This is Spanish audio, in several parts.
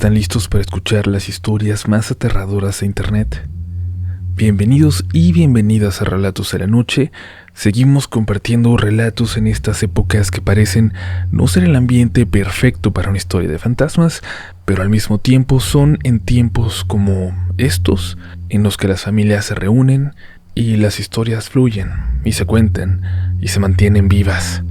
¿Están listos para escuchar las historias más aterradoras de Internet? Bienvenidos y bienvenidas a Relatos de la Noche. Seguimos compartiendo relatos en estas épocas que parecen no ser el ambiente perfecto para una historia de fantasmas, pero al mismo tiempo son en tiempos como estos, en los que las familias se reúnen y las historias fluyen y se cuentan y se mantienen vivas.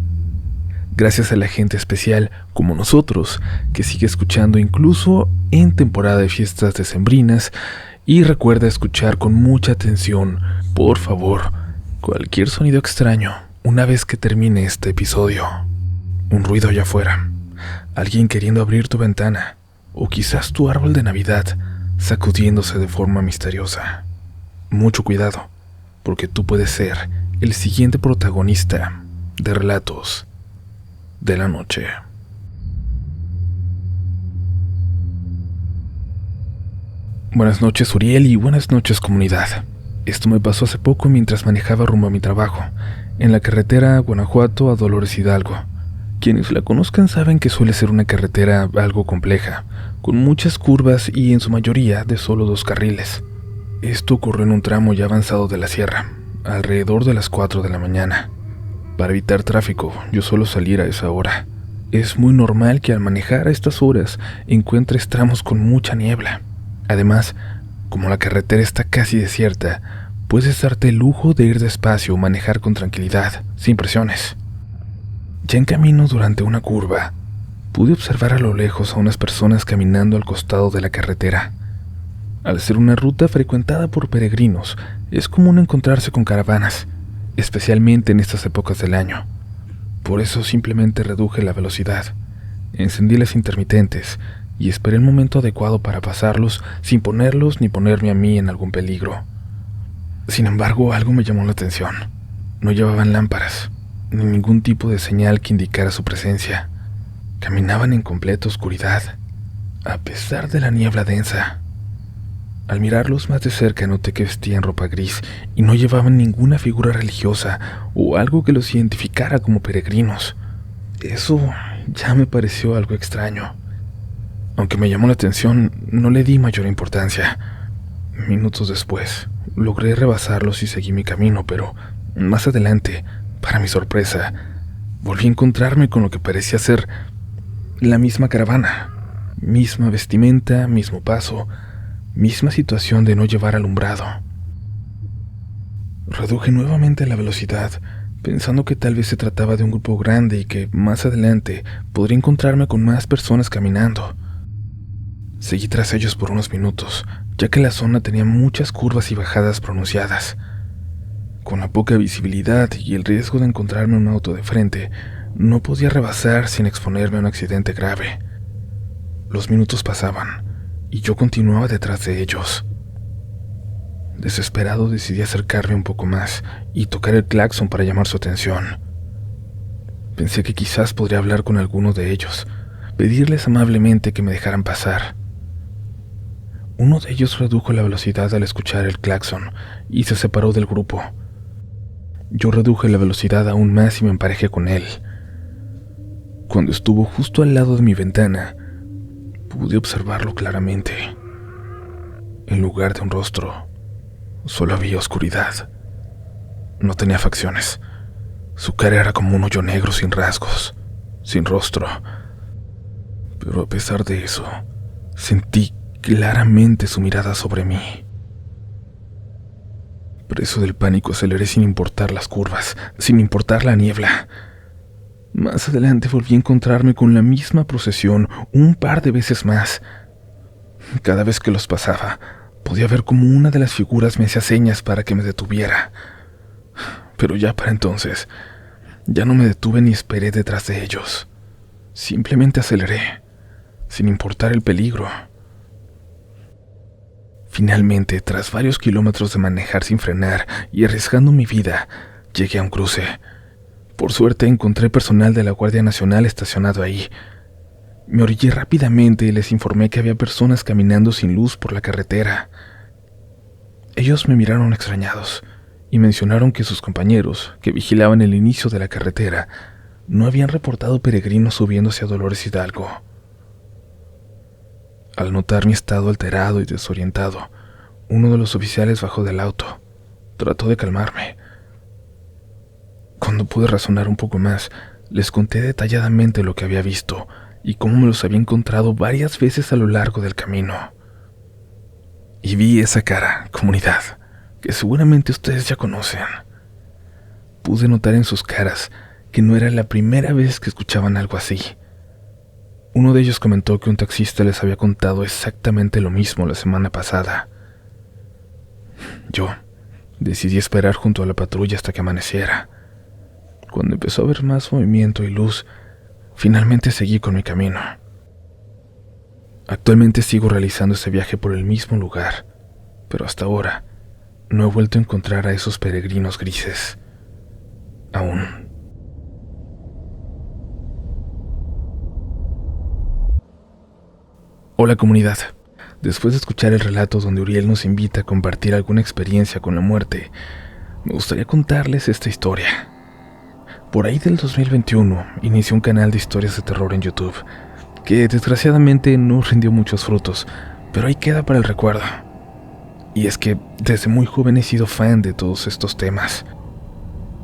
Gracias a la gente especial como nosotros, que sigue escuchando incluso en temporada de fiestas decembrinas. Y recuerda escuchar con mucha atención, por favor, cualquier sonido extraño una vez que termine este episodio. Un ruido allá afuera, alguien queriendo abrir tu ventana, o quizás tu árbol de Navidad sacudiéndose de forma misteriosa. Mucho cuidado, porque tú puedes ser el siguiente protagonista de Relatos de la Noche. Buenas noches, Uriel, y buenas noches, comunidad. Esto me pasó hace poco mientras manejaba rumbo a mi trabajo, en la carretera Guanajuato a Dolores Hidalgo. Quienes la conozcan saben que suele ser una carretera algo compleja, con muchas curvas y en su mayoría de solo 2 carriles. Esto ocurrió en un tramo ya avanzado de la sierra, alrededor de las 4 de la mañana. Para evitar tráfico, yo suelo salir a esa hora. Es muy normal que al manejar a estas horas encuentres tramos con mucha niebla. Además, como la carretera está casi desierta, puedes darte el lujo de ir despacio o manejar con tranquilidad, sin presiones. Ya en camino durante una curva, pude observar a lo lejos a unas personas caminando al costado de la carretera. Al ser una ruta frecuentada por peregrinos, es común encontrarse con caravanas, especialmente en estas épocas del año. Por eso simplemente reduje la velocidad, encendí las intermitentes y esperé el momento adecuado para pasarlos sin ponerlos ni ponerme a mí en algún peligro. Sin embargo, algo me llamó la atención. No llevaban lámparas, ni ningún tipo de señal que indicara su presencia. Caminaban en completa oscuridad, a pesar de la niebla densa. Al mirarlos más de cerca noté que vestían ropa gris y no llevaban ninguna figura religiosa o algo que los identificara como peregrinos. Eso ya me pareció algo extraño. Aunque me llamó la atención, no le di mayor importancia. Minutos después, logré rebasarlos y seguí mi camino, pero más adelante, para mi sorpresa, volví a encontrarme con lo que parecía ser la misma caravana. Misma vestimenta, mismo paso, misma situación de no llevar alumbrado. Reduje nuevamente la velocidad, pensando que tal vez se trataba de un grupo grande y que más adelante podría encontrarme con más personas caminando. Seguí tras ellos por unos minutos, ya que la zona tenía muchas curvas y bajadas pronunciadas. Con la poca visibilidad y el riesgo de encontrarme un auto de frente, no podía rebasar sin exponerme a un accidente grave. Los minutos pasaban, y yo continuaba detrás de ellos. Desesperado decidí acercarme un poco más y tocar el claxon para llamar su atención. Pensé que quizás podría hablar con alguno de ellos, pedirles amablemente que me dejaran pasar. Uno de ellos redujo la velocidad al escuchar el claxon y se separó del grupo. Yo reduje la velocidad aún más y me emparejé con él. Cuando estuvo justo al lado de mi ventana, pude observarlo claramente. En lugar de un rostro, solo había oscuridad. No tenía facciones. Su cara era como un hoyo negro sin rasgos, sin rostro. Pero a pesar de eso, sentí claramente su mirada sobre mí. Preso del pánico, aceleré sin importar las curvas, sin importar la niebla. Más adelante volví a encontrarme con la misma procesión un par de veces más. Cada vez que los pasaba, podía ver como una de las figuras me hacía señas para que me detuviera. Pero ya para entonces, ya no me detuve ni esperé detrás de ellos. Simplemente aceleré, sin importar el peligro. Finalmente, tras varios kilómetros de manejar sin frenar y arriesgando mi vida, llegué a un cruce. Por suerte encontré personal de la Guardia Nacional estacionado ahí. Me orillé rápidamente y les informé que había personas caminando sin luz por la carretera. Ellos me miraron extrañados y mencionaron que sus compañeros, que vigilaban el inicio de la carretera, no habían reportado peregrinos subiendo hacia Dolores Hidalgo. Al notar mi estado alterado y desorientado, uno de los oficiales bajó del auto. Trató de calmarme. Cuando pude razonar un poco más, les conté detalladamente lo que había visto y cómo me los había encontrado varias veces a lo largo del camino. Y vi esa cara, comunidad, que seguramente ustedes ya conocen. Pude notar en sus caras que no era la primera vez que escuchaban algo así. Uno de ellos comentó que un taxista les había contado exactamente lo mismo la semana pasada. Yo decidí esperar junto a la patrulla hasta que amaneciera. Cuando empezó a haber más movimiento y luz, finalmente seguí con mi camino. Actualmente sigo realizando ese viaje por el mismo lugar, pero hasta ahora no he vuelto a encontrar a esos peregrinos grises. Aún. Hola comunidad. Después de escuchar el relato donde Uriel nos invita a compartir alguna experiencia con la muerte, me gustaría contarles esta historia. Por ahí del 2021 inicié un canal de historias de terror en YouTube, que desgraciadamente no rindió muchos frutos, pero ahí queda para el recuerdo. Y es que desde muy joven he sido fan de todos estos temas.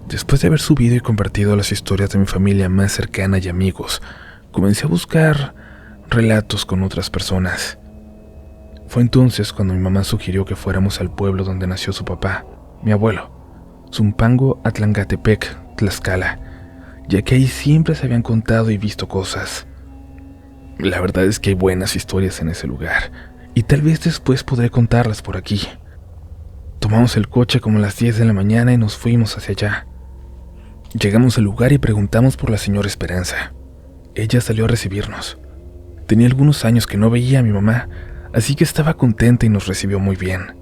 Después de haber subido y compartido las historias de mi familia más cercana y amigos, comencé a buscar relatos con otras personas. Fue entonces cuando mi mamá sugirió que fuéramos al pueblo donde nació su papá, mi abuelo, Zumpango Atlangatepec, Tlaxcala, ya que ahí siempre se habían contado y visto cosas. La verdad es que hay buenas historias en ese lugar, y tal vez después podré contarlas por aquí. Tomamos el coche como a las 10 de la mañana y nos fuimos hacia allá. Llegamos al lugar y preguntamos por la señora Esperanza. Ella salió a recibirnos. Tenía algunos años que no veía a mi mamá, así que estaba contenta y nos recibió muy bien.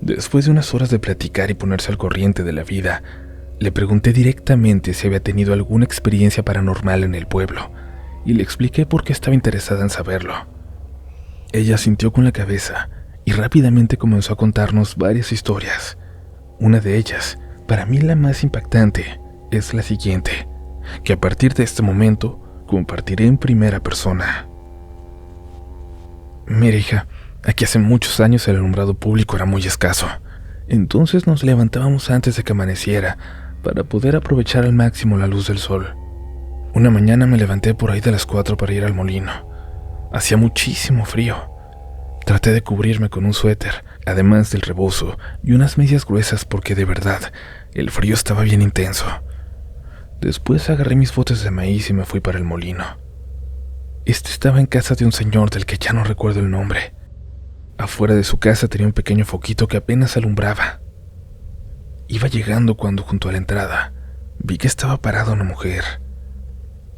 Después de unas horas de platicar y ponerse al corriente de la vida, le pregunté directamente si había tenido alguna experiencia paranormal en el pueblo, y le expliqué por qué estaba interesada en saberlo. Ella asintió con la cabeza y rápidamente comenzó a contarnos varias historias. Una de ellas, para mí la más impactante, es la siguiente, que a partir de este momento compartiré en primera persona. Mira, hija, aquí hace muchos años el alumbrado público era muy escaso. Entonces nos levantábamos antes de que amaneciera para poder aprovechar al máximo la luz del sol. Una mañana me levanté por ahí de las 4 para ir al molino. Hacía muchísimo frío. Traté de cubrirme con un suéter, además del rebozo y unas medias gruesas porque de verdad el frío estaba bien intenso. Después agarré mis botes de maíz y me fui para el molino. Este estaba en casa de un señor del que ya no recuerdo el nombre. Afuera de su casa tenía un pequeño foquito que apenas alumbraba. Iba llegando cuando, junto a la entrada, vi que estaba parada una mujer.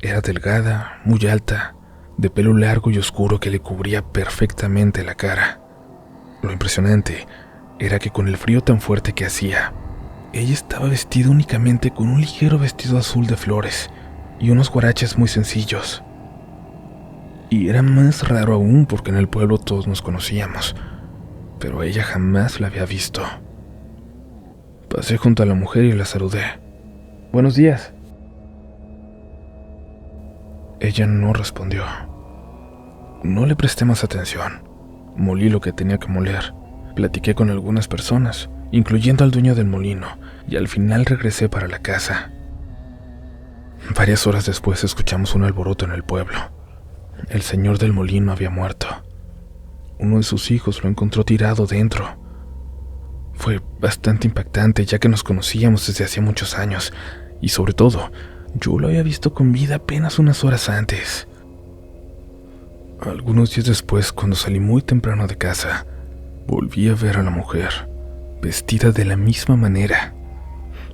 Era delgada, muy alta, de pelo largo y oscuro que le cubría perfectamente la cara. Lo impresionante era que con el frío tan fuerte que hacía, ella estaba vestida únicamente con un ligero vestido azul de flores y unos guaraches muy sencillos. Y era más raro aún porque en el pueblo todos nos conocíamos, pero a ella jamás la había visto. Pasé junto a la mujer y la saludé. «Buenos días». Ella no respondió. No le presté más atención. Molí lo que tenía que moler. Platiqué con algunas personas, incluyendo al dueño del molino, y al final regresé para la casa. Varias horas después escuchamos un alboroto en el pueblo. El señor del molino había muerto. Uno de sus hijos lo encontró tirado dentro. Fue bastante impactante ya que nos conocíamos desde hacía muchos años, y sobre todo, yo lo había visto con vida apenas unas horas antes. Algunos días después, cuando salí muy temprano de casa, volví a ver a la mujer, vestida de la misma manera,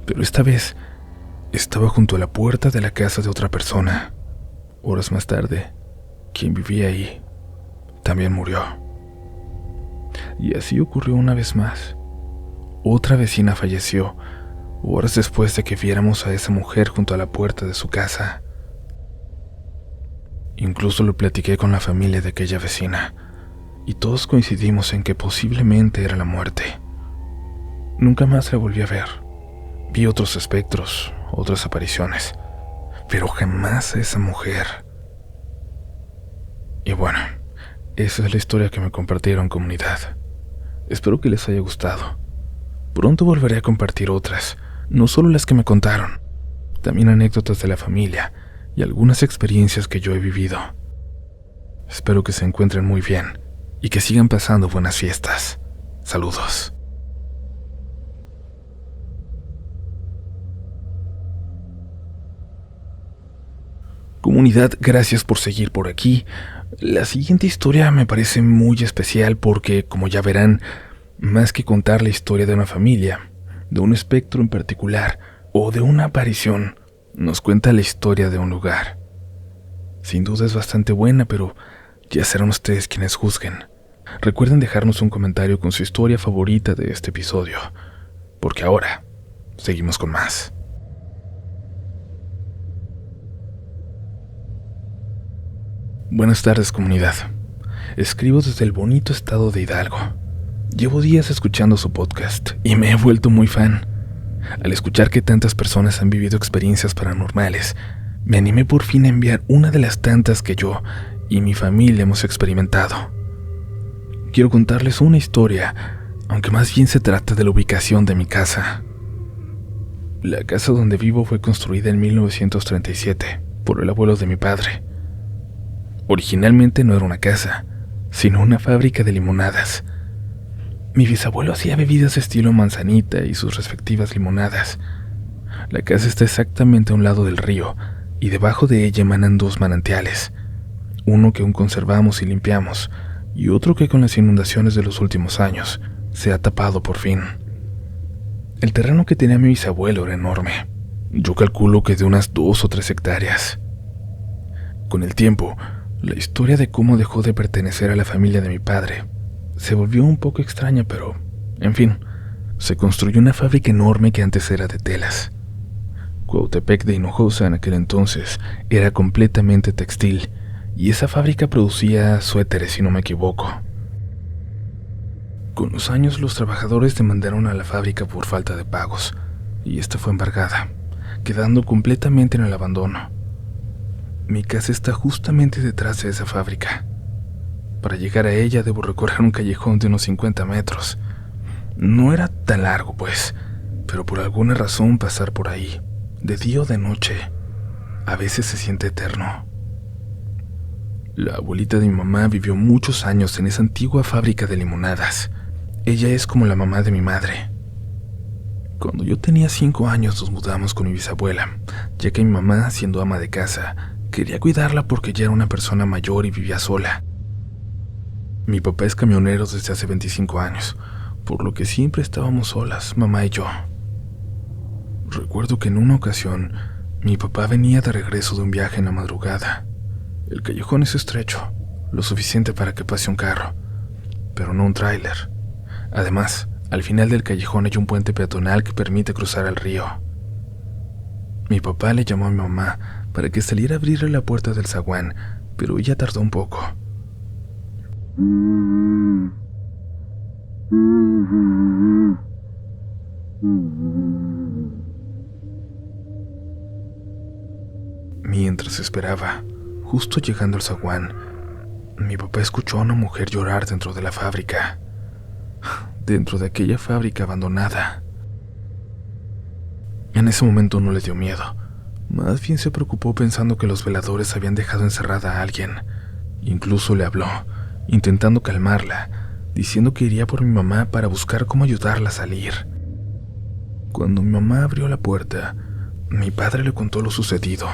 pero esta vez estaba junto a la puerta de la casa de otra persona. Horas más tarde, quien vivía ahí también murió. Y así ocurrió una vez más. Otra vecina falleció horas después de que viéramos a esa mujer junto a la puerta de su casa. Incluso lo platiqué con la familia de aquella vecina, y todos coincidimos en que posiblemente era la muerte. Nunca más la volví a ver. Vi otros espectros, otras apariciones, pero jamás a esa mujer. Y bueno, Esa es la historia que me compartieron, comunidad. Espero que les haya gustado. Pronto volveré a compartir otras, no solo las que me contaron, también anécdotas de la familia y algunas experiencias que yo he vivido. Espero que se encuentren muy bien y que sigan pasando buenas fiestas. Saludos. Comunidad, gracias por seguir por aquí. La siguiente historia me parece muy especial porque, como ya verán, más que contar la historia de una familia, de un espectro en particular o de una aparición, nos cuenta la historia de un lugar. Sin duda es bastante buena, pero ya serán ustedes quienes juzguen. Recuerden dejarnos un comentario con su historia favorita de este episodio, porque ahora seguimos con más. Buenas tardes, comunidad. Escribo desde el bonito estado de Hidalgo. Llevo días escuchando su podcast y me he vuelto muy fan. Al escuchar que tantas personas han vivido experiencias paranormales, me animé por fin a enviar una de las tantas que yo y mi familia hemos experimentado. Quiero contarles una historia, aunque más bien se trata de la ubicación de mi casa. La casa donde vivo fue construida en 1937 por el abuelo de mi padre. Originalmente no era una casa, sino una fábrica de limonadas. Mi bisabuelo hacía bebidas estilo manzanita y sus respectivas limonadas. La casa está exactamente a un lado del río y debajo de ella emanan dos manantiales, uno que aún conservamos y limpiamos y otro que con las inundaciones de los últimos años se ha tapado por fin. El terreno que tenía mi bisabuelo era enorme. Yo calculo que de unas 2 o 3 hectáreas. Con el tiempo, la historia de cómo dejó de pertenecer a la familia de mi padre se volvió un poco extraña, pero, en fin, se construyó una fábrica enorme que antes era de telas. Cuautepec de Hinojosa en aquel entonces era completamente textil, y esa fábrica producía suéteres, si no me equivoco. Con los años, los trabajadores demandaron a la fábrica por falta de pagos, y esta fue embargada, quedando completamente en el abandono. Mi casa está justamente detrás de esa fábrica. Para llegar a ella debo recorrer un callejón de unos 50 metros. No era tan largo, pues, pero por alguna razón pasar por ahí, de día o de noche, a veces se siente eterno. La abuelita de mi mamá vivió muchos años en esa antigua fábrica de limonadas. Ella es como la mamá de mi madre. Cuando yo tenía 5 años nos mudamos con mi bisabuela, ya que mi mamá, siendo ama de casa, quería cuidarla porque ya era una persona mayor y vivía sola. Mi papá es camionero desde hace 25 años, por lo que siempre estábamos solas, mamá y yo. Recuerdo que en una ocasión, mi papá venía de regreso de un viaje en la madrugada. El callejón es estrecho, lo suficiente para que pase un carro, pero no un tráiler. Además, al final del callejón hay un puente peatonal que permite cruzar el río. Mi papá le llamó a mi mamá para que saliera a abrirle la puerta del zaguán, pero ella tardó un poco. Mientras esperaba, justo llegando al zaguán, mi papá escuchó a una mujer llorar dentro de la fábrica, dentro de aquella fábrica abandonada. En ese momento no le dio miedo, más bien se preocupó pensando que los veladores habían dejado encerrada a alguien. Incluso le habló, intentando calmarla, diciendo que iría por mi mamá para buscar cómo ayudarla a salir. Cuando mi mamá abrió la puerta, mi padre le contó lo sucedido,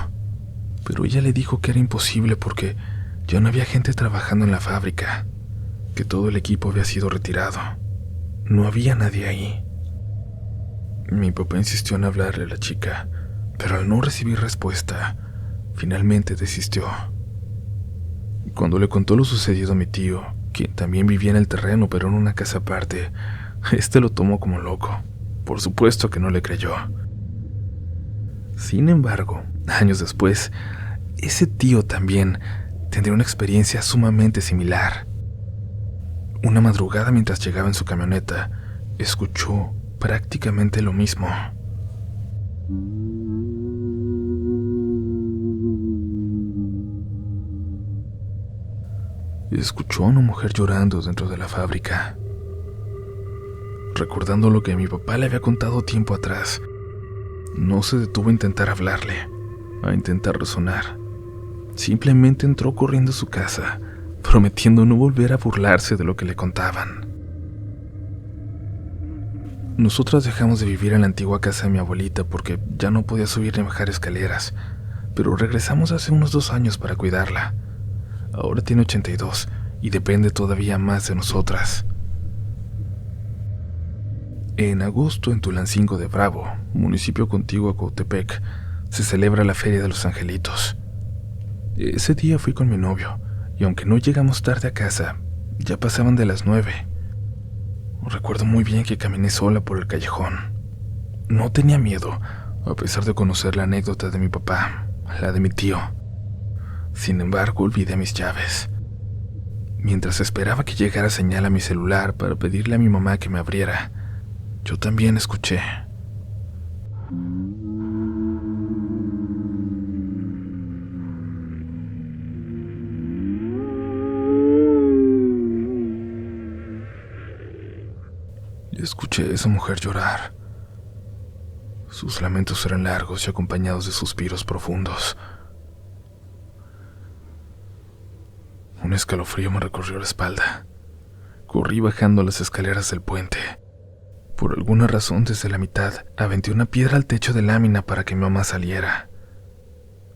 pero ella le dijo que era imposible porque ya no había gente trabajando en la fábrica, que todo el equipo había sido retirado. No había nadie ahí. Mi papá insistió en hablarle a la chica, pero al no recibir respuesta, finalmente desistió. Cuando le contó lo sucedido a mi tío, quien también vivía en el terreno pero en una casa aparte, este lo tomó como loco. Por supuesto que no le creyó. Sin embargo, años después, ese tío también tendría una experiencia sumamente similar. Una madrugada mientras llegaba en su camioneta, escuchó prácticamente lo mismo. escuchó a una mujer llorando dentro de la fábrica. Recordando lo que mi papá le había contado tiempo atrás, no se detuvo a intentar hablarle, a intentar razonar. Simplemente entró corriendo a su casa, prometiendo no volver a burlarse de lo que le contaban. Nosotras dejamos de vivir en la antigua casa de mi abuelita porque ya no podía subir ni bajar escaleras, pero regresamos hace unos 2 años para cuidarla. Ahora tiene 82 y depende todavía más de nosotras. En agosto, en Tulancingo de Bravo, municipio contiguo a Coatepec, se celebra la Feria de los Angelitos. Ese día fui con mi novio, y aunque no llegamos tarde a casa, ya pasaban de las 9. Recuerdo muy bien que caminé sola por el callejón. No tenía miedo, a pesar de conocer la anécdota de mi papá, la de mi tío. Sin embargo, olvidé mis llaves. Mientras esperaba que llegara señal a mi celular para pedirle a mi mamá que me abriera, yo también escuché. Escuché a esa mujer llorar. Sus lamentos eran largos y acompañados de suspiros profundos. Un escalofrío me recorrió la espalda. Corrí bajando las escaleras del puente. Por alguna razón, desde la mitad, aventé una piedra al techo de lámina para que mi mamá saliera.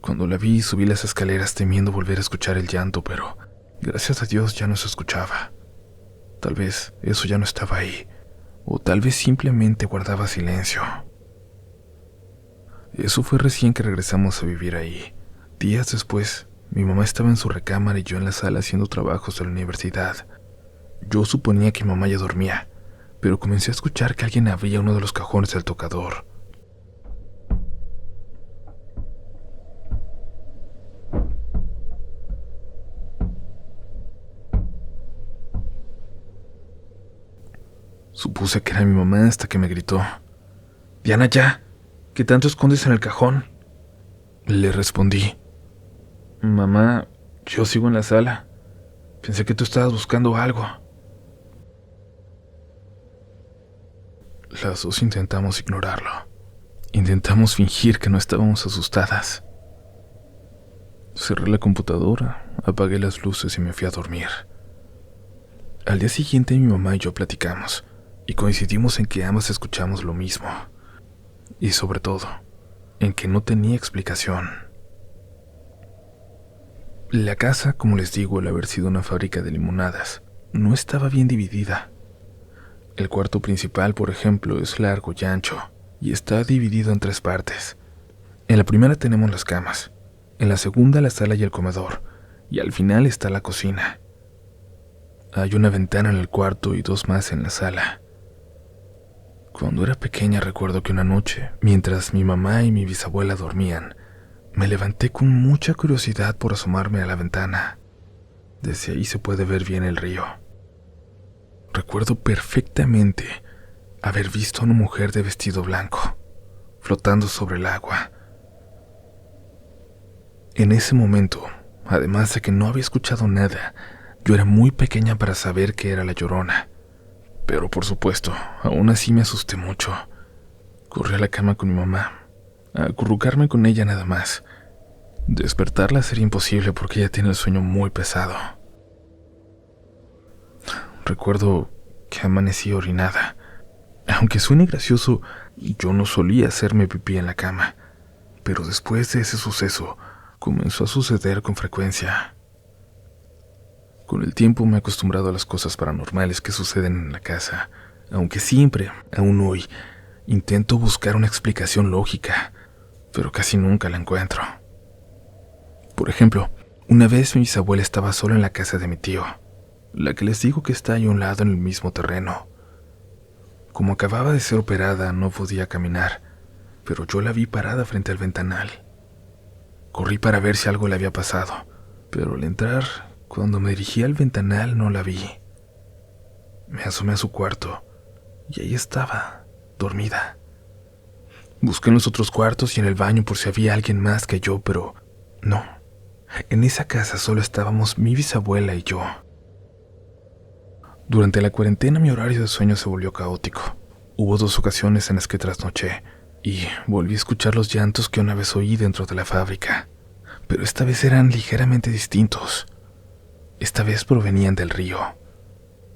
Cuando la vi, subí las escaleras temiendo volver a escuchar el llanto, pero gracias a Dios ya no se escuchaba. Tal vez eso ya no estaba ahí, o tal vez simplemente guardaba silencio. Eso fue recién que regresamos a vivir ahí. Días después, mi mamá estaba en su recámara y yo en la sala haciendo trabajos de la universidad. Yo suponía que mi mamá ya dormía, pero comencé a escuchar que alguien abría uno de los cajones del tocador. Supuse que era mi mamá hasta que me gritó: «Diana, ya, ¿qué tanto escondes en el cajón?». Le respondí: «Mamá, yo sigo en la sala. Pensé que tú estabas buscando algo». Las dos intentamos ignorarlo. Intentamos fingir que no estábamos asustadas. Cerré la computadora, apagué las luces y me fui a dormir. Al día siguiente mi mamá y yo platicamos y coincidimos en que ambas escuchamos lo mismo. Y sobre todo, en que no tenía explicación. La casa, como les digo, al haber sido una fábrica de limonadas, no estaba bien dividida. El cuarto principal, por ejemplo, es largo y ancho, y está dividido en 3 partes. En la primera tenemos las camas, en la segunda la sala y el comedor, y al final está la cocina. Hay una ventana en el cuarto y 2 más en la sala. Cuando era pequeña recuerdo que una noche, mientras mi mamá y mi bisabuela dormían, me levanté con mucha curiosidad por asomarme a la ventana. Desde ahí se puede ver bien el río. Recuerdo perfectamente haber visto a una mujer de vestido blanco, flotando sobre el agua. En ese momento, además de que no había escuchado nada, yo era muy pequeña para saber que era la Llorona. Pero por supuesto, aún así me asusté mucho. Corrí a la cama con mi mamá, a acurrucarme con ella nada más. Despertarla sería imposible porque ella tiene el sueño muy pesado. Recuerdo que amanecí orinada. Aunque suene gracioso, yo no solía hacerme pipí en la cama, pero después de ese suceso comenzó a suceder con frecuencia. Con el tiempo me he acostumbrado a las cosas paranormales que suceden en la casa, aunque siempre, aún hoy, intento buscar una explicación lógica, pero casi nunca la encuentro. Por ejemplo, una vez mi bisabuela estaba sola en la casa de mi tío, la que les digo que está ahí a un lado en el mismo terreno. Como acababa de ser operada, no podía caminar, pero yo la vi parada frente al ventanal. Corrí para ver si algo le había pasado, pero al entrar, cuando me dirigí al ventanal, no la vi. Me asomé a su cuarto y ahí estaba, dormida. Busqué en los otros cuartos y en el baño por si había alguien más que yo, pero no. En esa casa solo estábamos mi bisabuela y yo. Durante la cuarentena mi horario de sueño se volvió caótico. Hubo 2 ocasiones en las que trasnoché y volví a escuchar los llantos que una vez oí dentro de la fábrica, pero esta vez eran ligeramente distintos. Esta vez provenían del río.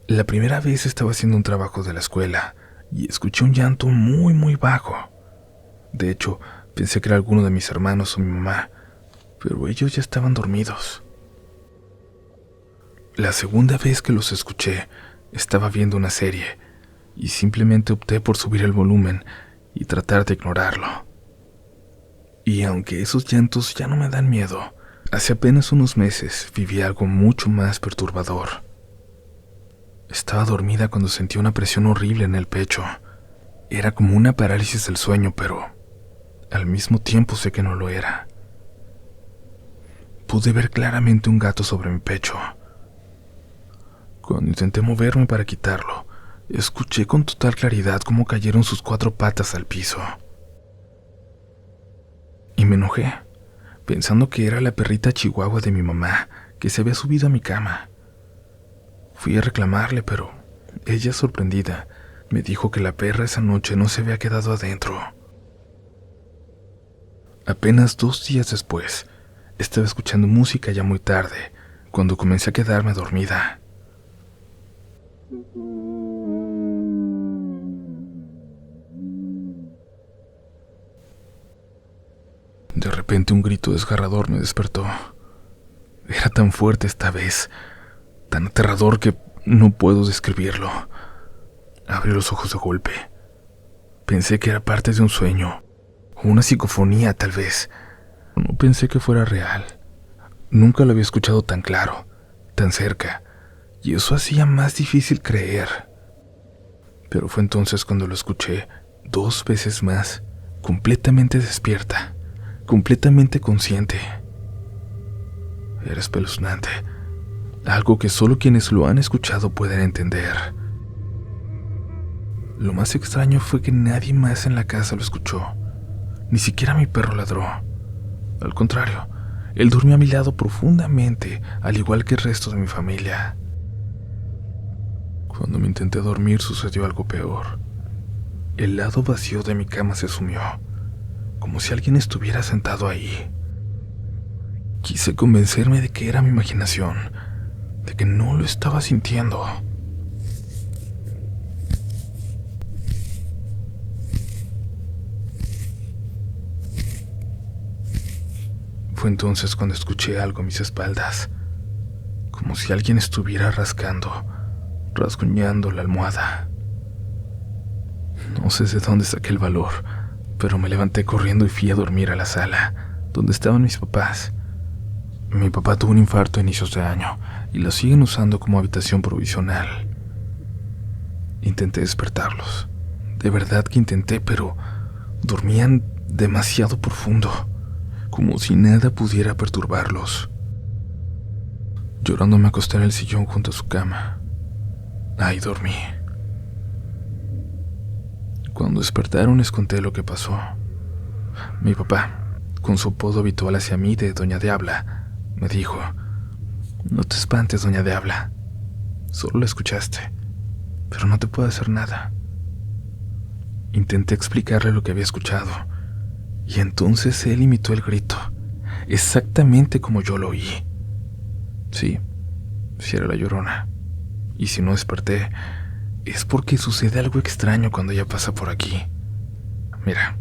La primera vez estaba haciendo un trabajo de la escuela y escuché un llanto muy muy bajo. De hecho, pensé que era alguno de mis hermanos o mi mamá, pero ellos ya estaban dormidos. La segunda vez que los escuché, estaba viendo una serie y simplemente opté por subir el volumen y tratar de ignorarlo. Y aunque esos llantos ya no me dan miedo, hace apenas unos meses viví algo mucho más perturbador. Estaba dormida cuando sentí una presión horrible en el pecho. Era como una parálisis del sueño, pero al mismo tiempo sé que no lo era. Pude ver claramente un gato sobre mi pecho. Cuando intenté moverme para quitarlo, escuché con total claridad cómo cayeron sus 4 patas al piso. Y me enojé, pensando que era la perrita chihuahua de mi mamá que se había subido a mi cama. Fui a reclamarle, pero ella, sorprendida, me dijo que la perra esa noche no se había quedado adentro. Apenas 2 días después, estaba escuchando música ya muy tarde, cuando comencé a quedarme dormida. De repente un grito desgarrador me despertó. Era tan fuerte esta vez, tan aterrador que no puedo describirlo. Abrí los ojos de golpe. Pensé que era parte de un sueño, o una psicofonía tal vez. No pensé que fuera real. Nunca lo había escuchado tan claro, tan cerca, y eso hacía más difícil creer. Pero fue entonces cuando lo escuché 2 veces más, completamente despierta, completamente consciente. Era espeluznante, algo que solo quienes lo han escuchado pueden entender. Lo más extraño fue que nadie más en la casa lo escuchó, ni siquiera mi perro ladró. Al contrario, él durmió a mi lado profundamente, al igual que el resto de mi familia. Cuando me intenté dormir sucedió algo peor. El lado vacío de mi cama se sumió, como si alguien estuviera sentado ahí. Quise convencerme de que era mi imaginación, de que no lo estaba sintiendo. Fue entonces cuando escuché algo a mis espaldas, como si alguien estuviera rasguñando la almohada. No sé de dónde saqué el valor, pero me levanté corriendo y fui a dormir a la sala, donde estaban mis papás. Mi papá tuvo un infarto a inicios de año y lo siguen usando como habitación provisional. Intenté despertarlos. De verdad que intenté, pero dormían demasiado profundo, como si nada pudiera perturbarlos. Llorando me acosté en el sillón junto a su cama. Ahí dormí. Cuando despertaron les conté lo que pasó. Mi papá, con su apodo habitual hacia mí de Doña Diabla, me dijo: «No te espantes, Doña Diabla. Solo la escuchaste, pero no te puedo hacer nada». Intenté explicarle lo que había escuchado, y entonces él imitó el grito, exactamente como yo lo oí. Sí era la Llorona. Y si no desperté, es porque sucede algo extraño cuando ella pasa por aquí. Mira,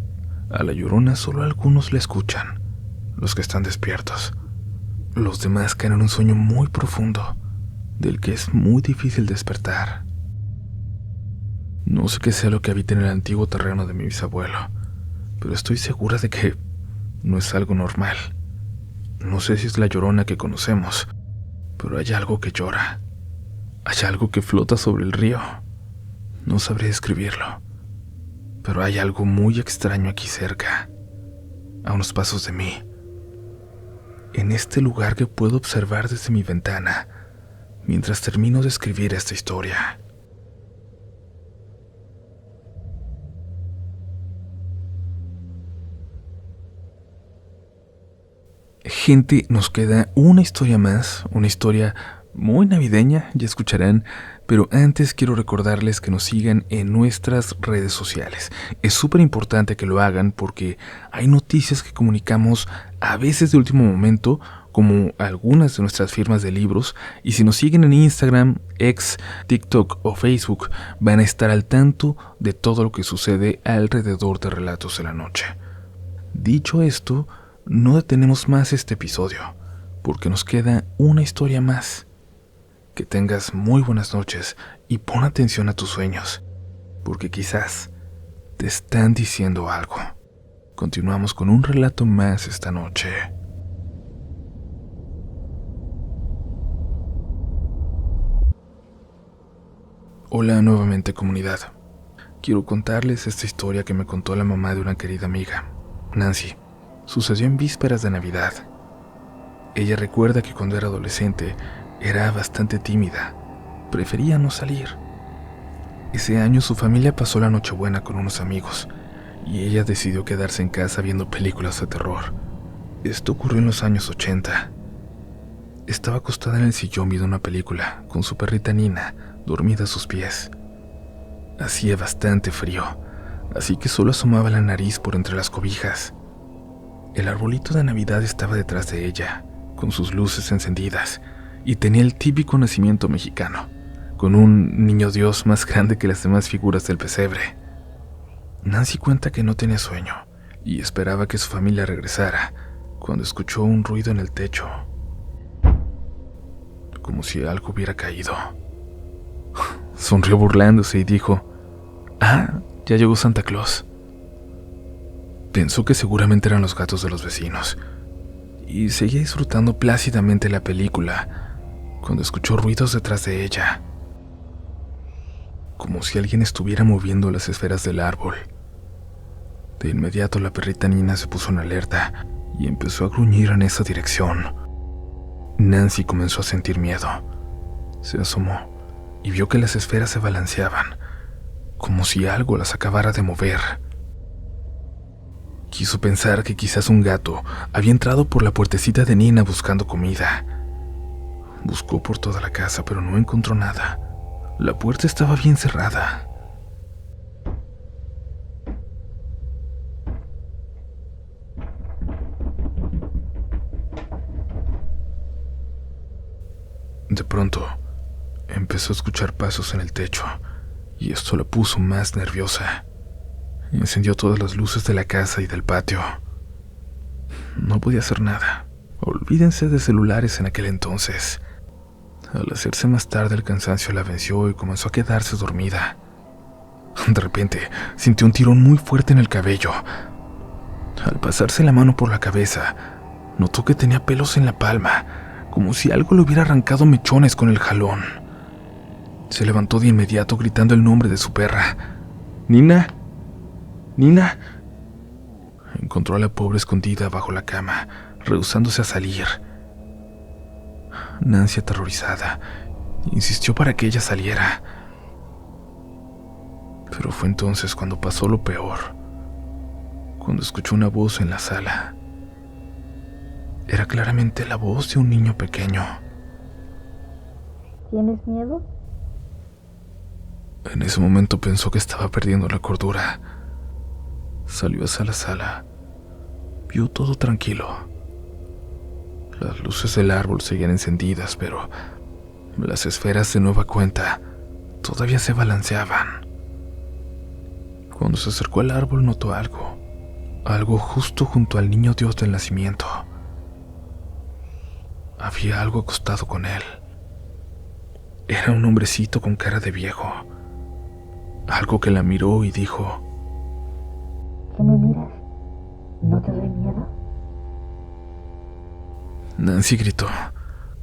a la Llorona solo algunos la escuchan, los que están despiertos. Los demás caen en un sueño muy profundo, del que es muy difícil despertar. No sé qué sea lo que habita en el antiguo terreno de mi bisabuelo, pero estoy segura de que no es algo normal. No sé si es la Llorona que conocemos, pero hay algo que llora. Hay algo que flota sobre el río. No sabré describirlo, pero hay algo muy extraño aquí cerca, a unos pasos de mí, en este lugar que puedo observar desde mi ventana, mientras termino de escribir esta historia. Gente, nos queda una historia más, una historia muy navideña, ya escucharán, pero antes quiero recordarles que nos sigan en nuestras redes sociales. Es súper importante que lo hagan porque hay noticias que comunicamos a veces de último momento, como algunas de nuestras firmas de libros, y si nos siguen en Instagram, X, TikTok o Facebook, van a estar al tanto de todo lo que sucede alrededor de Relatos de la Noche. Dicho esto, no detenemos más este episodio, porque nos queda una historia más. Que tengas muy buenas noches y pon atención a tus sueños, porque quizás te están diciendo algo. Continuamos con un relato más esta noche. Hola nuevamente, comunidad. Quiero contarles esta historia que me contó la mamá de una querida amiga, Nancy. Sucedió en vísperas de Navidad. Ella recuerda que cuando era adolescente era bastante tímida, prefería no salir. Ese año su familia pasó la Nochebuena con unos amigos y ella decidió quedarse en casa viendo películas de terror. Esto ocurrió en los años 80. Estaba acostada en el sillón viendo una película con su perrita Nina dormida a sus pies. Hacía bastante frío, así que solo asomaba la nariz por entre las cobijas. El arbolito de Navidad estaba detrás de ella, con sus luces encendidas, y tenía el típico nacimiento mexicano, con un niño Dios más grande que las demás figuras del pesebre. Nancy cuenta que no tenía sueño y esperaba que su familia regresara cuando escuchó un ruido en el techo, como si algo hubiera caído. Sonrió burlándose y dijo: «Ah, ya llegó Santa Claus». Pensó que seguramente eran los gatos de los vecinos y seguía disfrutando plácidamente la película cuando escuchó ruidos detrás de ella, como si alguien estuviera moviendo las esferas del árbol. De inmediato la perrita Nina se puso en alerta y empezó a gruñir en esa dirección. Nancy comenzó a sentir miedo. Se asomó y vio que las esferas se balanceaban, como si algo las acabara de mover. Quiso pensar que quizás un gato había entrado por la puertecita de Nina buscando comida. Buscó por toda la casa, pero no encontró nada. La puerta estaba bien cerrada. De pronto, empezó a escuchar pasos en el techo, y esto la puso más nerviosa. Encendió todas las luces de la casa y del patio. No podía hacer nada. Olvídense de celulares en aquel entonces. Al hacerse más tarde, el cansancio la venció y comenzó a quedarse dormida. De repente, sintió un tirón muy fuerte en el cabello. Al pasarse la mano por la cabeza, notó que tenía pelos en la palma, como si algo le hubiera arrancado mechones con el jalón. Se levantó de inmediato gritando el nombre de su perra. «¡Nina! ¡Nina!». Encontró a la pobre escondida bajo la cama, rehusándose a salir. Nancy, aterrorizada, insistió para que ella saliera. Pero fue entonces cuando pasó lo peor, cuando escuchó una voz en la sala. Era claramente la voz de un niño pequeño. ¿Tienes miedo? En ese momento pensó que estaba perdiendo la cordura. Salió hacia la sala. Vio todo tranquilo. Las luces del árbol seguían encendidas, pero las esferas de nueva cuenta todavía se balanceaban. Cuando se acercó al árbol notó algo justo junto al niño Dios del nacimiento. Había algo acostado con él. Era un hombrecito con cara de viejo. Algo que la miró y dijo: ¿Qué me miras? ¿No te doy miedo? Nancy gritó.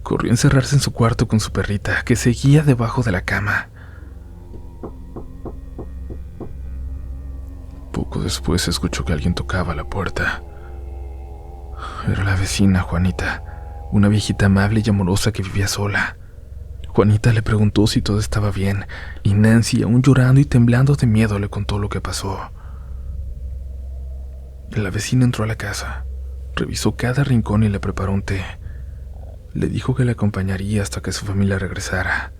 Corrió a encerrarse en su cuarto con su perrita, que seguía debajo de la cama. Poco después escuchó que alguien tocaba la puerta. Era la vecina Juanita, una viejita amable y amorosa que vivía sola. Juanita le preguntó si todo estaba bien, y Nancy, aún llorando y temblando de miedo, le contó lo que pasó. La vecina entró a la casa, revisó cada rincón y le preparó un té. Le dijo que le acompañaría hasta que su familia regresara.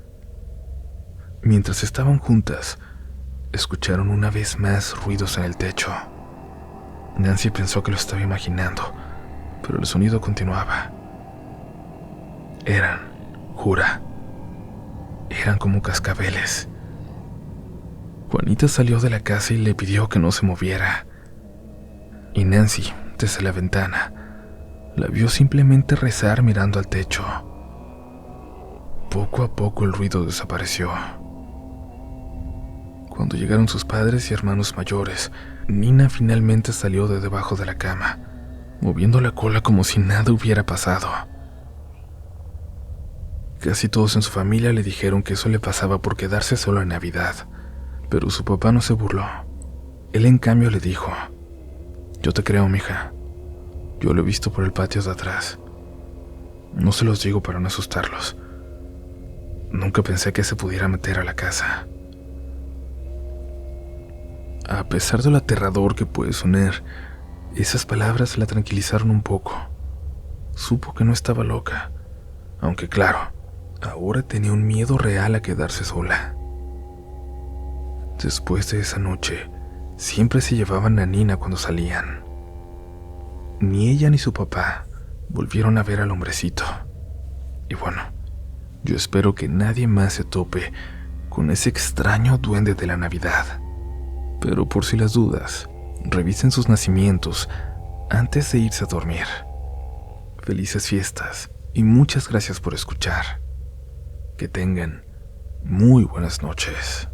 Mientras estaban juntas, escucharon una vez más ruidos en el techo. Nancy pensó que lo estaba imaginando, pero el sonido continuaba. Eran como cascabeles. Juanita salió de la casa y le pidió que no se moviera. Y Nancy, desde la ventana, la vio simplemente rezar mirando al techo. Poco a poco el ruido desapareció. Cuando llegaron sus padres y hermanos mayores, Nina finalmente salió de debajo de la cama, moviendo la cola como si nada hubiera pasado. Casi todos en su familia le dijeron que eso le pasaba por quedarse solo en Navidad, pero su papá no se burló. Él en cambio le dijo: «Yo te creo, mija. Yo lo he visto por el patio de atrás. No se los digo para no asustarlos. Nunca pensé que se pudiera meter a la casa». A pesar de lo aterrador que puede sonar, esas palabras la tranquilizaron un poco. Supo que no estaba loca, aunque claro, ahora tenía un miedo real a quedarse sola. Después de esa noche, siempre se llevaban a Nina cuando salían. Ni ella ni su papá volvieron a ver al hombrecito. Y bueno, yo espero que nadie más se tope con ese extraño duende de la Navidad. Pero por si las dudas, revisen sus nacimientos antes de irse a dormir. Felices fiestas y muchas gracias por escuchar. Que tengan muy buenas noches.